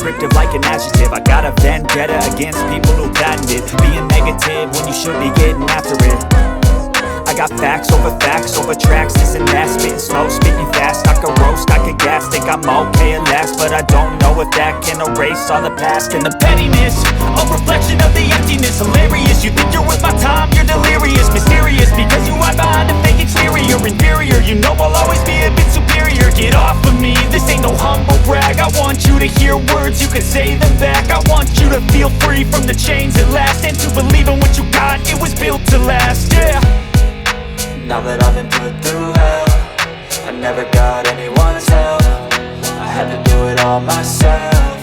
descriptive like an adjective. I got a vendetta against people who patented being negative when you should be getting after it. I got facts over tracks, this and that. Spitting slow, spitting fast, I can roast, I can gas. Think I'm okay at last, but I don't know if that can erase all the past. And the pettiness, a reflection of the emptiness. Hilarious, you think you're worth my time, you're delirious. Mysterious, because you hide behind a fake exterior. Inferior, you know I'll always be a bit superior. Get off of me, this ain't no humble brag. I want you to hear words, you can say them back. I want you to feel free from the chains at last, and to believe in what you got, it was built to last, yeah. Now that I've been put through hell, I never got anyone's help. I had to do it all myself.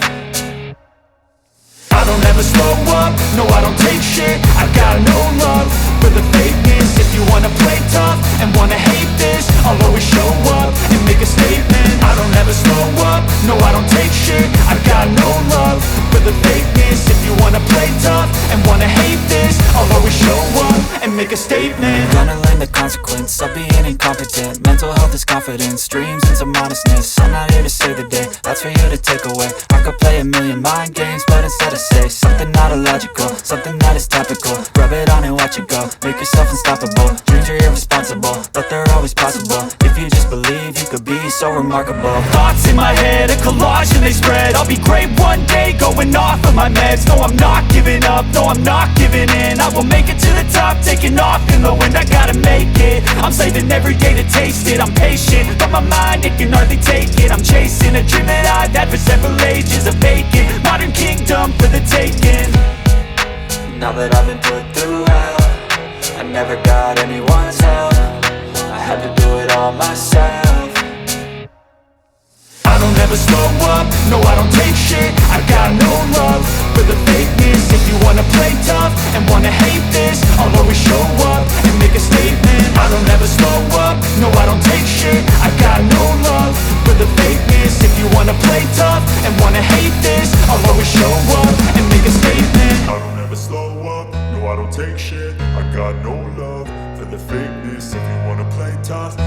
I don't ever slow up, no I don't take shit. I got no love for the fakeness. If you wanna play tough and wanna hate this, I'll always show up and make a statement. I don't ever slow up, no I don't take shit. I got no love for the fakeness. If you wanna play tough and wanna hate this, I'll always show up and make a statement. Gonna learn the consequence of being incompetent. Mental health is confidence, dreams and some honestness. I'm not here to save the day, that's for you to take away. I could play a million mind games, but instead I say something not illogical, something that is topical. Rub it on and watch it go, make yourself unstoppable. Dreams are irresponsible, but they're always possible. If you just believe, you could be so remarkable. Thoughts in my head, a collage and they spread. I'll be great one day, going off of my meds. No, I'm not giving up, no, I'm not giving in. I will make it to the top, taking off in the wind. I gotta make it, I'm saving every day to taste it. I'm patient, but my mind, it can hardly take it. I'm chasing a dream that I've had for several ages. A vacant, modern kingdom for the taking. Now that I've been put through hell, I never got anyone's help. I had to do it all myself. I don't ever slow up, no I don't take shit. I got no love for the fakeness. If you wanna play tough and wanna hate this, I'll always show up and make a statement. I don't ever slow up, no I don't take shit. I got no love for the fakeness. If you wanna play tough and wanna hate this, I'll always show up and make a statement. I don't ever slow up, no I don't take shit. I got no love for the fakeness. If you wanna play tough